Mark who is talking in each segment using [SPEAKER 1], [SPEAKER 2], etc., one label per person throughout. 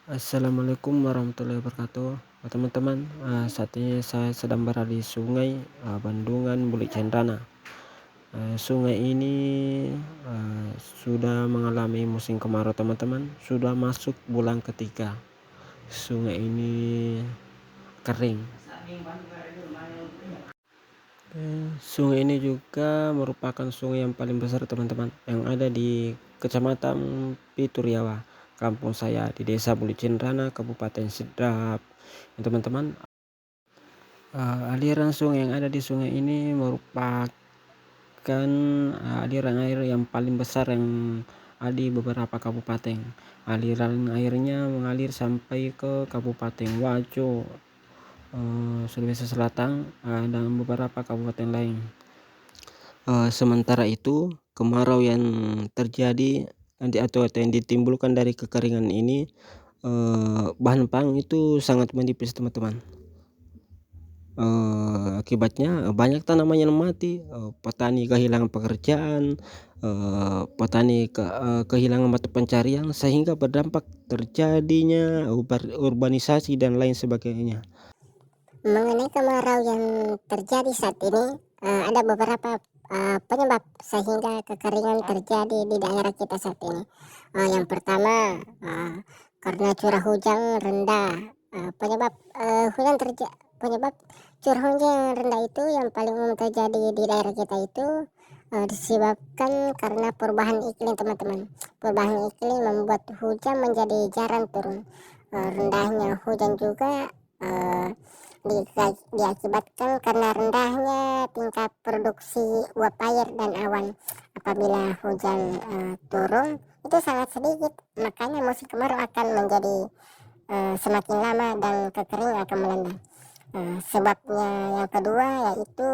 [SPEAKER 1] Assalamualaikum warahmatullahi wabarakatuh. Teman-teman, saat ini saya sedang berada di sungai Bandungan Buli Cendana. Sungai ini sudah mengalami musim kemarau teman-teman. Sudah masuk bulan ketiga. Sungai ini kering. Sungai ini juga merupakan sungai yang paling besar teman-teman, yang ada di Kecamatan Pituriawa, kampung saya di Desa Buli Cendana, Kabupaten Sidrap. Teman-teman, aliran sungai yang ada di sungai ini merupakan aliran air yang paling besar yang ada di beberapa kabupaten. Aliran airnya mengalir sampai ke Kabupaten Wajo, Sulawesi Selatan, dan beberapa kabupaten lain. Sementara itu, kemarau yang terjadi atau yang ditimbulkan dari kekeringan ini, bahan pangan itu sangat menipis teman-teman. Akibatnya banyak tanaman yang mati, petani kehilangan pekerjaan, petani kehilangan mata pencarian, sehingga berdampak terjadinya urbanisasi dan lain sebagainya.
[SPEAKER 2] Mengenai kemarau yang terjadi saat ini, ada beberapa penyebab sehingga kekeringan terjadi di daerah kita saat ini. Yang pertama, karena curah hujan rendah. Penyebab curah hujan yang rendah itu yang paling umum terjadi di daerah kita itu disebabkan karena perubahan iklim teman-teman. Perubahan iklim membuat hujan menjadi jarang turun. Rendahnya hujan juga diakibatkan karena rendahnya tingkat produksi uap air dan awan. Apabila hujan turun itu sangat sedikit, makanya musim kemarau akan menjadi semakin lama dan kekeringan akan melanda. Sebabnya yang kedua yaitu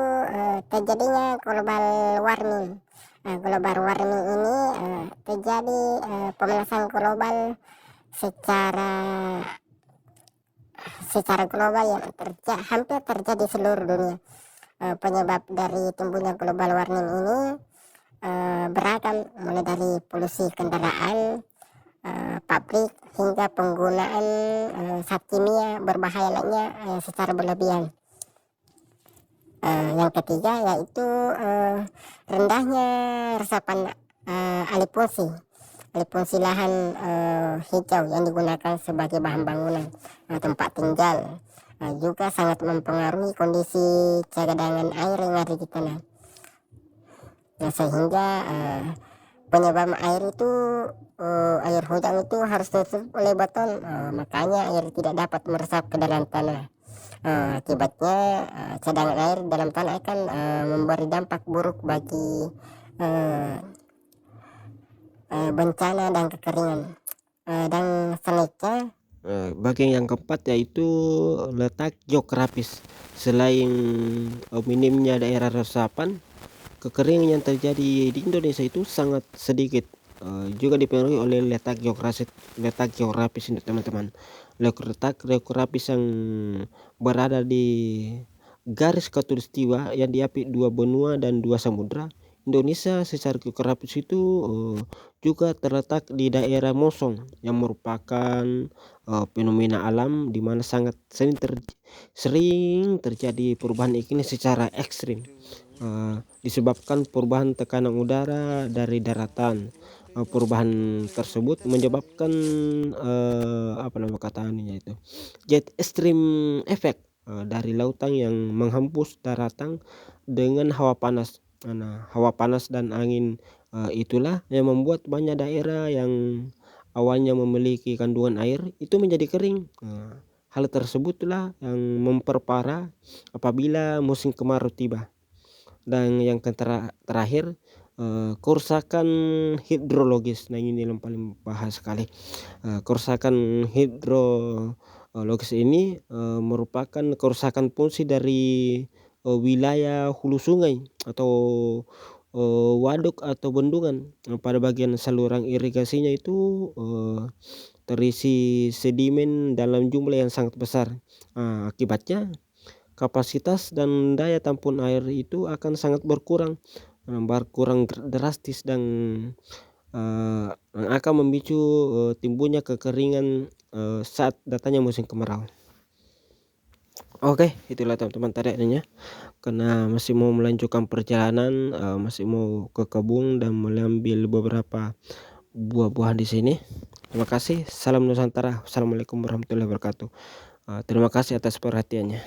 [SPEAKER 2] terjadinya global warming. Global warming ini terjadi pemanasan global secara global yang hampir terjadi seluruh dunia. Penyebab dari tumbuhnya global warming ini beragam, mulai dari polusi kendaraan, pabrik, hingga penggunaan zat kimia berbahaya lainnya secara berlebihan. Yang ketiga yaitu rendahnya resapan alih fungsi lahan hijau yang digunakan sebagai bahan bangunan, tempat tinggal, juga sangat mempengaruhi kondisi cadangan air yang ada di tanah. Sehingga penyebab air itu air hujan itu harus tertutup oleh beton, makanya air tidak dapat meresap ke dalam tanah. Akibatnya cadangan air dalam tanah akan memberi dampak buruk bagi bencana dan kekeringan. Dan selanjutnya
[SPEAKER 1] Bagian yang keempat yaitu letak geografis. Selain minimnya daerah resapan, kekeringan yang terjadi di Indonesia itu sangat sedikit. Juga dipengaruhi oleh letak geografis ini teman-teman. Letak geografis yang berada di garis khatulistiwa yang diapit dua benua dan dua samudra. Indonesia secara geografis itu juga terletak di daerah Mosong yang merupakan fenomena alam di mana sangat sering terjadi perubahan iklim secara ekstrim, disebabkan perubahan tekanan udara dari daratan. Perubahan tersebut menyebabkan itu jet stream effect dari lautan yang menghembus daratan dengan hawa panas. Hawa panas dan angin itulah yang membuat banyak daerah yang awalnya memiliki kandungan air itu menjadi kering. Hal tersebutlah yang memperparah apabila musim kemarau tiba. Dan yang terakhir, kerusakan hidrologis. Nah, ini yang paling bahas sekali. Kerusakan hidrologis ini merupakan kerusakan fungsi dari wilayah hulu sungai atau waduk atau bendungan. Pada bagian saluran irigasinya itu terisi sedimen dalam jumlah yang sangat besar. Akibatnya kapasitas dan daya tampung air itu akan sangat berkurang drastis, dan yang akan memicu timbulnya kekeringan saat datangnya musim kemarau. Oke, itulah teman-teman tadi adanya, karena masih mau melanjutkan perjalanan, masih mau ke kebun dan mengambil beberapa buah-buahan di sini. Terima kasih, salam Nusantara. Assalamualaikum warahmatullahi wabarakatuh. Terima kasih atas perhatiannya.